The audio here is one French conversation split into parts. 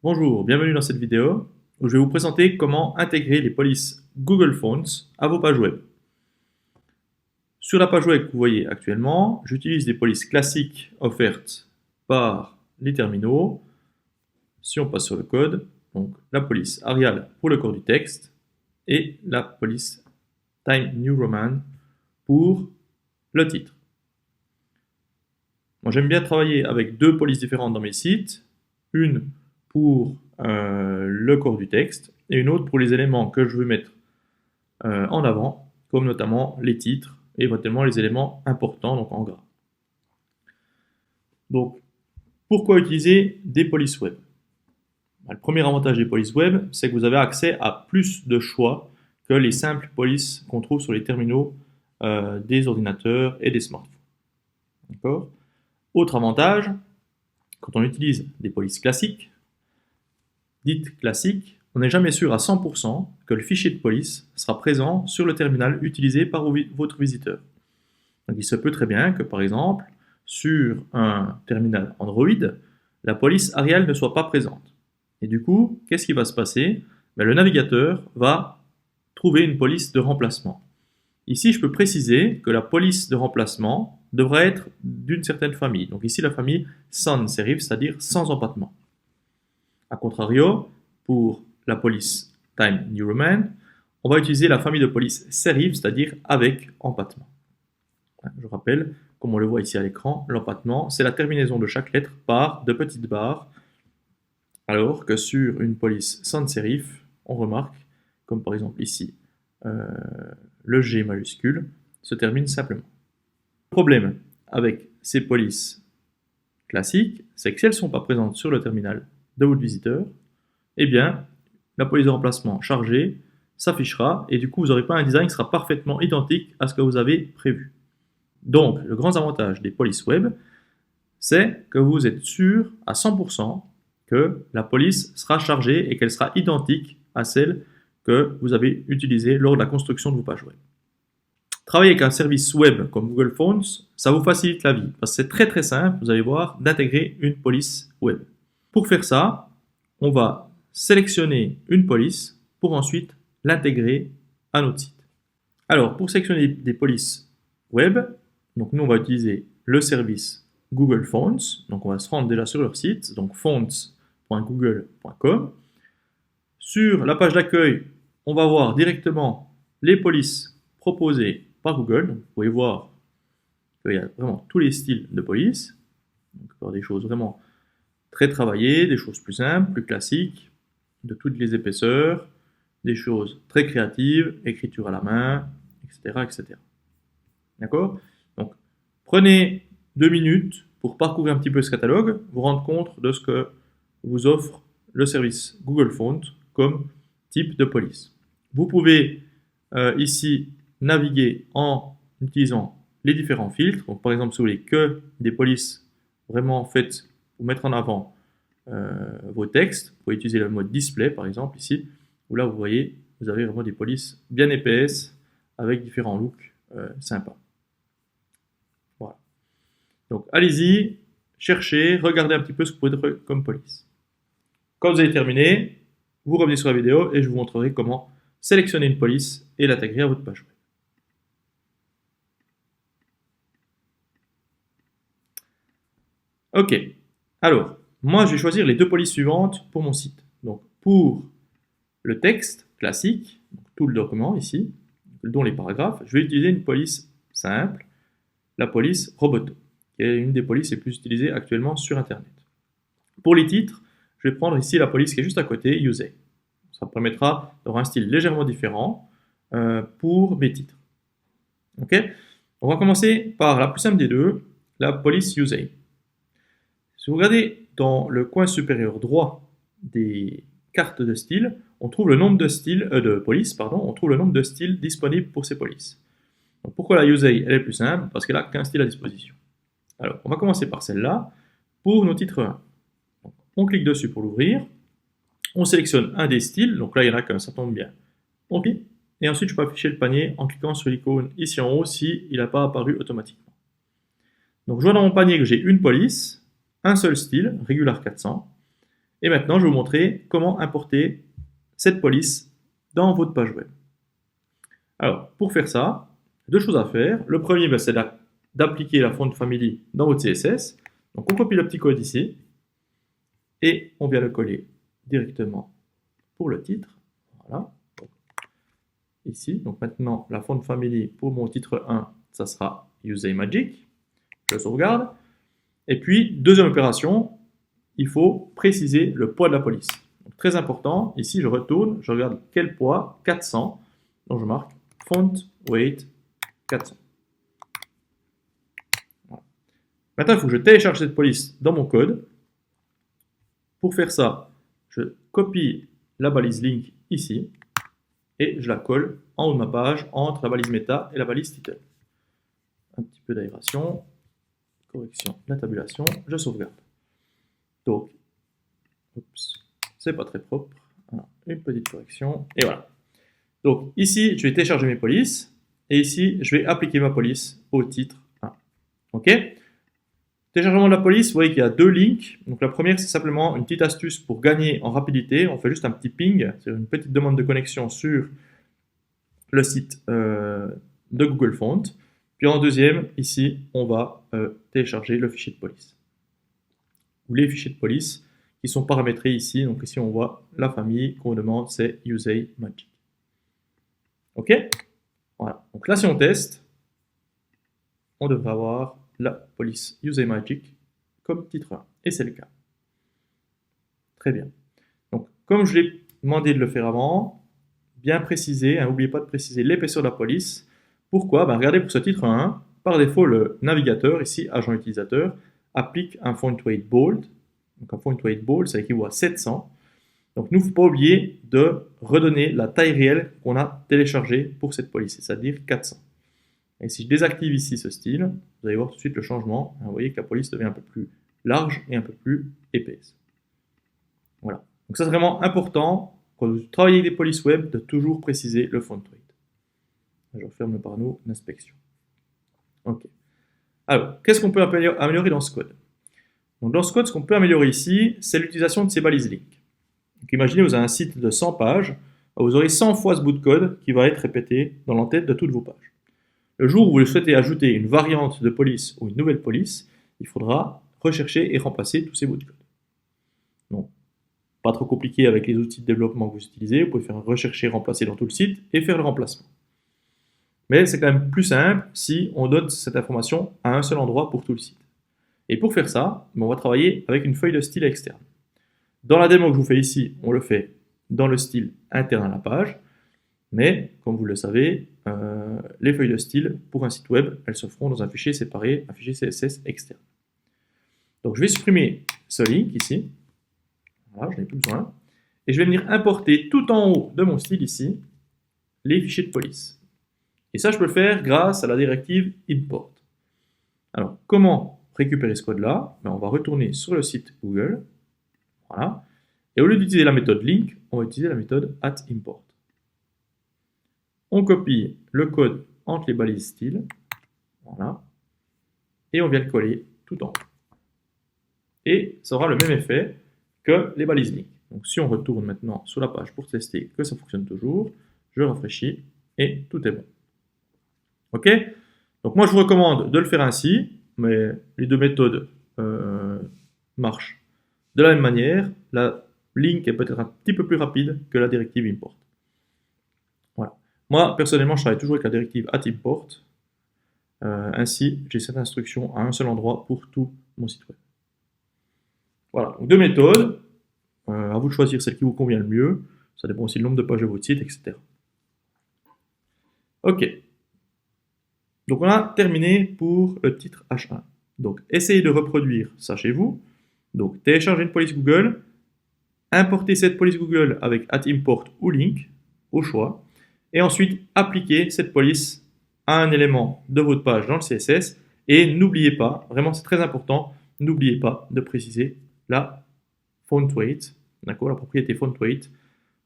Bonjour, bienvenue dans cette vidéo où je vais vous présenter comment intégrer les polices Google Fonts à vos pages web. Sur la page web que vous voyez actuellement, j'utilise des polices classiques offertes par les terminaux. Si on passe sur le code, donc la police Arial pour le corps du texte et la police Times New Roman pour le titre. Moi, j'aime bien travailler avec deux polices différentes dans mes sites, une pour le corps du texte et une autre pour les éléments que je veux mettre en avant, comme notamment les titres et éventuellement les éléments importants, donc en gras. Donc, pourquoi utiliser des polices web? Le premier avantage des polices web, c'est que vous avez accès à plus de choix que les simples polices qu'on trouve sur les terminaux des ordinateurs et des smartphones. D'accord? Autre avantage, quand on utilise des polices classiques, dites classiques, on n'est jamais sûr à 100% que le fichier de police sera présent sur le terminal utilisé par votre visiteur. Donc il se peut très bien que, par exemple, sur un terminal Android, la police Arial ne soit pas présente. Et du coup, qu'est-ce qui va se passer? Le navigateur va trouver une police de remplacement. Ici, je peux préciser que la police de remplacement devrait être d'une certaine famille. Donc ici, la famille sans serif, c'est-à-dire sans empattement. A contrario, pour la police Times New Roman, on va utiliser la famille de police serif, c'est-à-dire avec empattement. Je rappelle, comme on le voit ici à l'écran, l'empattement, c'est la terminaison de chaque lettre par de petites barres, alors que sur une police sans serif, on remarque, comme par exemple ici, le G majuscule se termine simplement. Le problème avec ces polices classiques, c'est que si elles ne sont pas présentes sur le terminal de votre visiteur, eh bien, la police de remplacement chargée s'affichera et du coup, vous n'aurez pas un design qui sera parfaitement identique à ce que vous avez prévu. Donc, le grand avantage des polices web, c'est que vous êtes sûr à 100% que la police sera chargée et qu'elle sera identique à celle que vous avez utilisée lors de la construction de vos pages web. Travailler avec un service web comme Google Fonts, ça vous facilite la vie parce que c'est très très simple, vous allez voir, d'intégrer une police web. Pour faire ça, on va sélectionner une police pour ensuite l'intégrer à notre site. Alors, pour sélectionner des polices web, donc nous on va utiliser le service Google Fonts, donc on va se rendre déjà sur leur site, donc fonts.google.com. Sur la page d'accueil, on va voir directement les polices proposées par Google. Donc, vous pouvez voir qu'il y a vraiment tous les styles de police, donc des choses vraiment très travaillées, des choses plus simples, plus classiques, de toutes les épaisseurs, des choses très créatives, écriture à la main, etc. etc. D'accord? Donc, prenez 2 minutes pour parcourir un petit peu ce catalogue, vous rendre compte de ce que vous offre le service Google Fonts comme type de police. Vous pouvez ici naviguer en utilisant les différents filtres. Donc, par exemple, si vous voulez que des polices vraiment faites pour mettre en avant vos textes, vous pouvez utiliser le mode display, par exemple, ici, où là, vous voyez, vous avez vraiment des polices bien épaisses avec différents looks sympas. Voilà. Donc, allez-y, cherchez, regardez un petit peu ce que vous pouvez trouver comme police. Quand vous avez terminé, vous revenez sur la vidéo et je vous montrerai comment sélectionner une police et l'intégrer à votre page web. Ok, alors, moi je vais choisir les deux polices suivantes pour mon site. Donc, pour le texte classique, tout le document ici, dont les paragraphes, je vais utiliser une police simple, la police Roboto, qui est une des polices les plus utilisées actuellement sur Internet. Pour les titres, je vais prendre ici la police qui est juste à côté, Usei. Ça me permettra d'avoir un style légèrement différent pour mes titres. Ok? On va commencer par la plus simple des deux, la police Usei. Si vous regardez dans le coin supérieur droit des cartes de style, on trouve le nombre de polices, on trouve le nombre de styles disponibles pour ces polices. Donc pourquoi la Usei elle est plus simple? Parce qu'elle a qu'un style à disposition. Alors, on va commencer par celle-là pour nos titres 1. Donc, on clique dessus pour l'ouvrir. On sélectionne un des styles, donc là il y en a qu'un, ça tombe bien. On clique, et ensuite je peux afficher le panier en cliquant sur l'icône ici en haut si il n'a pas apparu automatiquement. Donc je vois dans mon panier que j'ai une police, un seul style, Regular 400, Et maintenant, je vais vous montrer comment importer cette police dans votre page web. Alors, pour faire ça, deux choses à faire. Le premier, c'est d'appliquer la font family dans votre CSS. Donc, on copie le petit code ici et on vient le coller directement pour le titre. Voilà. Ici, donc maintenant, la font family pour mon titre 1, ça sera UseMagick. Je sauvegarde. Et puis, deuxième opération, il faut préciser le poids de la police. Donc, très important, ici je retourne, je regarde quel poids, 400, donc je marque font weight 400. Voilà. Maintenant, il faut que je télécharge cette police dans mon code. Pour faire ça, je copie la balise link ici et je la colle en haut de ma page entre la balise meta et la balise title. Un petit peu d'aération, correction de la tabulation, je sauvegarde. Donc, c'est pas très propre. Voilà, une petite correction, et voilà. Donc ici, je vais télécharger mes polices, et ici, je vais appliquer ma police au titre 1. Ok? Téléchargement de la police, vous voyez qu'il y a deux links. Donc la première, c'est simplement une petite astuce pour gagner en rapidité. On fait juste un petit ping, c'est une petite demande de connexion sur le site de Google Fonts. Puis en deuxième, ici, on va télécharger le fichier de police. Ou les fichiers de police qui sont paramétrés ici. Donc ici, on voit la famille qu'on demande, c'est UseMagick. Ok? Voilà. Donc là, si on teste, on devrait avoir la police UseMagick comme titre 1. Et c'est le cas. Très bien. Donc, comme je l'ai demandé de le faire avant, bien préciser, n'oubliez pas de préciser l'épaisseur de la police. Pourquoi? Regardez pour ce titre 1, par défaut, le navigateur, ici, agent utilisateur, applique un font weight bold. Donc un font weight bold, ça équivaut à 700. Donc nous, il ne faut pas oublier de redonner la taille réelle qu'on a téléchargée pour cette police, c'est-à-dire 400. Et si je désactive ici ce style, vous allez voir tout de suite le changement. Vous voyez que la police devient un peu plus large et un peu plus épaisse. Voilà. Donc ça, c'est vraiment important, quand vous travaillez avec des polices web, de toujours préciser le font weight. Je referme le panneau d'inspection. Ok. Alors, qu'est-ce qu'on peut améliorer dans ce code? Donc, dans ce code, ce qu'on peut améliorer ici, c'est l'utilisation de ces balises link. Donc, imaginez, vous avez un site de 100 pages, vous aurez 100 fois ce bout de code qui va être répété dans l'entête de toutes vos pages. Le jour où vous souhaitez ajouter une variante de police ou une nouvelle police, il faudra rechercher et remplacer tous ces bouts de code. Donc, pas trop compliqué avec les outils de développement que vous utilisez, vous pouvez faire un rechercher, remplacer dans tout le site et faire le remplacement. Mais c'est quand même plus simple si on donne cette information à un seul endroit pour tout le site. Et pour faire ça, on va travailler avec une feuille de style externe. Dans la démo que je vous fais ici, on le fait dans le style interne à la page, mais comme vous le savez, les feuilles de style pour un site web, elles se feront dans un fichier séparé, un fichier CSS externe. Donc je vais supprimer ce link ici, voilà, je n'ai plus besoin, et je vais venir importer tout en haut de mon style ici, les fichiers de police. Et ça, je peux le faire grâce à la directive import. Alors, comment récupérer ce code-là? On va retourner sur le site Google. Voilà. Et au lieu d'utiliser la méthode link, on va utiliser la méthode @import. On copie le code entre les balises style. Voilà. Et on vient le coller tout en haut. Et ça aura le même effet que les balises link. Donc, si on retourne maintenant sur la page pour tester que ça fonctionne toujours, je rafraîchis et tout est bon. Ok? Donc moi je vous recommande de le faire ainsi, mais les deux méthodes marchent de la même manière. La link est peut-être un petit peu plus rapide que la directive import. Voilà. Moi personnellement je travaille toujours avec la directive @import. Ainsi j'ai cette instruction à un seul endroit pour tout mon site web. Voilà, donc deux méthodes. À vous de choisir celle qui vous convient le mieux. Ça dépend aussi du nombre de pages de votre site, etc. Ok. Donc on a terminé pour le titre H1. Donc essayez de reproduire ça chez vous. Donc téléchargez une police Google, importez cette police Google avec @import ou link au choix, et ensuite appliquez cette police à un élément de votre page dans le CSS. Et n'oubliez pas, vraiment c'est très important, n'oubliez pas de préciser la font weight, d'accord, la propriété font weight,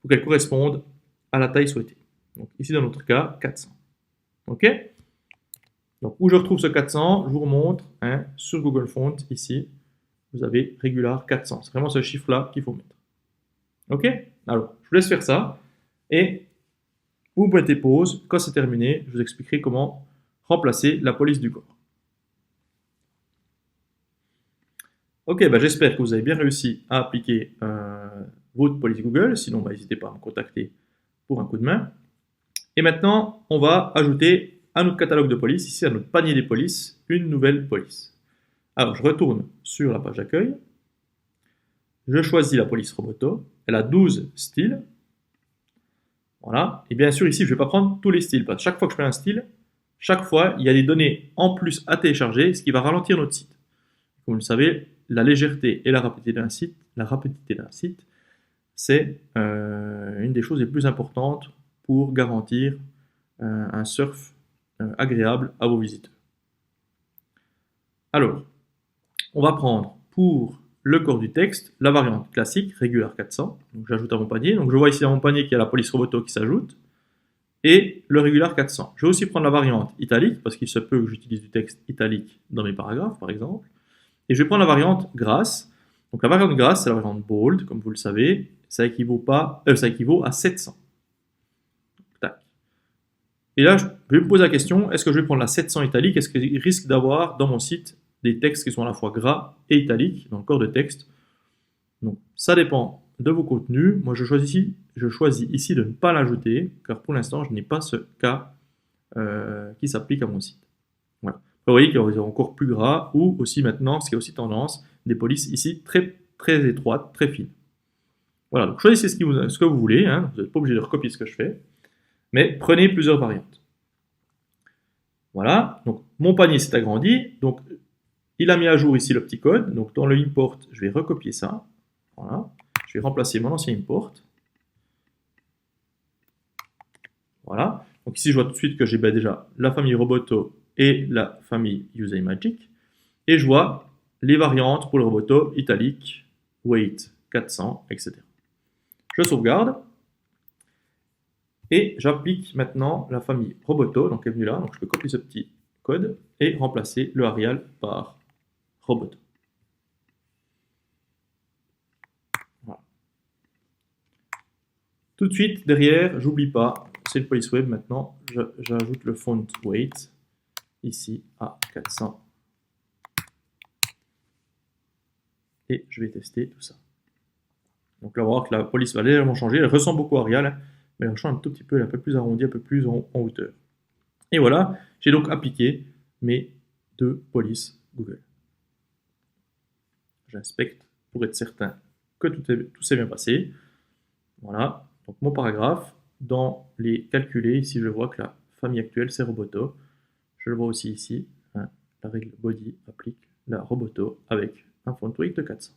pour qu'elle corresponde à la taille souhaitée. Donc ici dans notre cas 400. Ok? Donc, où je retrouve ce 400, je vous remontre sur Google Fonts, ici, vous avez regular 400. C'est vraiment ce chiffre-là qu'il faut mettre. Ok? Alors, je vous laisse faire ça et vous mettez pause. Quand c'est terminé, je vous expliquerai comment remplacer la police du corps. Ok, bah j'espère que vous avez bien réussi à appliquer votre police Google. Sinon, bah, n'hésitez pas à me contacter pour un coup de main. Et maintenant, on va ajouter à notre catalogue de police, ici à notre panier des polices, une nouvelle police. Alors, je retourne sur la page d'accueil. Je choisis la police Roboto. Elle a 12 styles. Voilà. Et bien sûr, ici, je ne vais pas prendre tous les styles. Parce que chaque fois que je fais un style, chaque fois, il y a des données en plus à télécharger, ce qui va ralentir notre site. Comme vous le savez, la légèreté et la rapidité d'un site, c'est une des choses les plus importantes pour garantir un surf agréable à vos visiteurs. Alors, on va prendre pour le corps du texte la variante classique, regular 400. Donc j'ajoute à mon panier. Donc je vois ici dans mon panier qu'il y a la police Roboto qui s'ajoute et le regular 400. Je vais aussi prendre la variante italique parce qu'il se peut que j'utilise du texte italique dans mes paragraphes, par exemple. Et je vais prendre la variante grasse. Donc la variante grasse, c'est la variante bold, comme vous le savez. Ça équivaut à 700. Tac. Et là, je vais me poser la question, est-ce que je vais prendre la 700 italique? Est-ce qu'il risque d'avoir dans mon site des textes qui sont à la fois gras et italiques dans le corps de texte? Donc ça dépend de vos contenus. Moi, je choisis ici de ne pas l'ajouter, car pour l'instant, je n'ai pas ce cas qui s'applique à mon site. Voilà. Vous voyez qu'il y aura encore plus gras, ou aussi maintenant, ce qui est aussi tendance, des polices ici très, très étroites, très fines. Voilà, donc choisissez ce que vous voulez, hein. Vous n'êtes pas obligé de recopier ce que je fais, mais prenez plusieurs variantes. Voilà, donc mon panier s'est agrandi, donc il a mis à jour ici le petit code, donc dans le import, je vais recopier ça. Voilà, je vais remplacer mon ancien import. Voilà, donc ici je vois tout de suite que j'ai déjà la famille Roboto et la famille UseImagick, et je vois les variantes pour le Roboto italique, weight 400, etc. Je sauvegarde, et j'applique maintenant la famille Roboto, donc elle est venue là, donc je peux copier ce petit code et remplacer le Arial par Roboto. Voilà. Tout de suite, derrière, j'oublie pas, c'est le police web maintenant, j'ajoute le font weight ici à 400. Et je vais tester tout ça. Donc là, on va voir que la police va légèrement changer, elle ressemble beaucoup à Arial, mais elle change un tout petit peu, elle est un peu plus arrondie, un peu plus en hauteur. Et voilà, j'ai donc appliqué mes deux polices Google. J'inspecte pour être certain que tout s'est bien passé. Voilà, donc mon paragraphe, dans les calculés, ici je vois que la famille actuelle c'est Roboto. Je le vois aussi ici, hein, la règle body applique la Roboto avec un font weight de 400.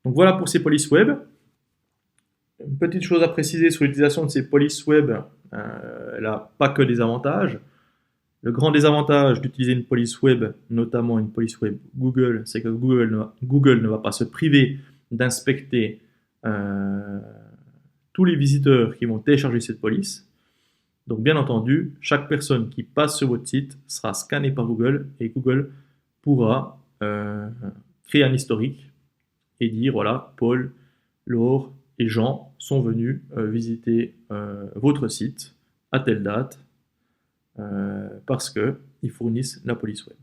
Donc voilà pour ces polices web. Une petite chose à préciser sur l'utilisation de ces polices web, elle n'a pas que des avantages. Le grand désavantage d'utiliser une police web, notamment une police web Google, c'est que Google ne va pas se priver d'inspecter tous les visiteurs qui vont télécharger cette police. Donc bien entendu, chaque personne qui passe sur votre site sera scannée par Google et Google pourra créer un historique et dire voilà, Paul, Laure et Jean sont venus visiter votre site à telle date parce qu'ils fournissent la police web.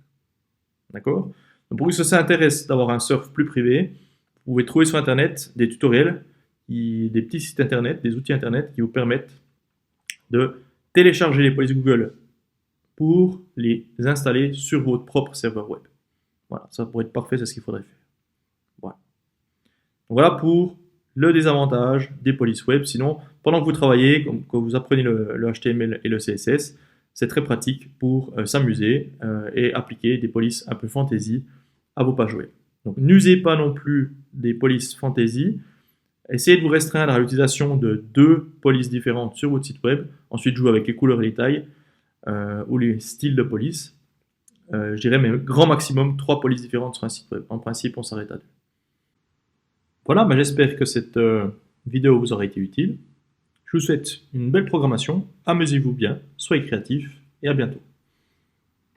D'accord? Donc pour ceux qui s'intéressent d'avoir un surf plus privé, vous pouvez trouver sur Internet des tutoriels, des petits sites Internet, des outils Internet qui vous permettent de télécharger les polices Google pour les installer sur votre propre serveur web. Voilà, ça pourrait être parfait, c'est ce qu'il faudrait faire. Voilà. Donc voilà pour le désavantage des polices web. Sinon, pendant que vous travaillez, quand vous apprenez le HTML et le CSS, c'est très pratique pour s'amuser et appliquer des polices un peu fantasy à vos pages web. Donc n'usez pas non plus des polices fantasy. Essayez de vous restreindre à l'utilisation de 2 polices différentes sur votre site web. Ensuite, jouez avec les couleurs et les tailles ou les styles de police. Je dirais même grand maximum 3 polices différentes sur un site web. En principe, on s'arrête à 2. Voilà, j'espère que cette vidéo vous aura été utile. Je vous souhaite une belle programmation, amusez-vous bien, soyez créatifs et à bientôt.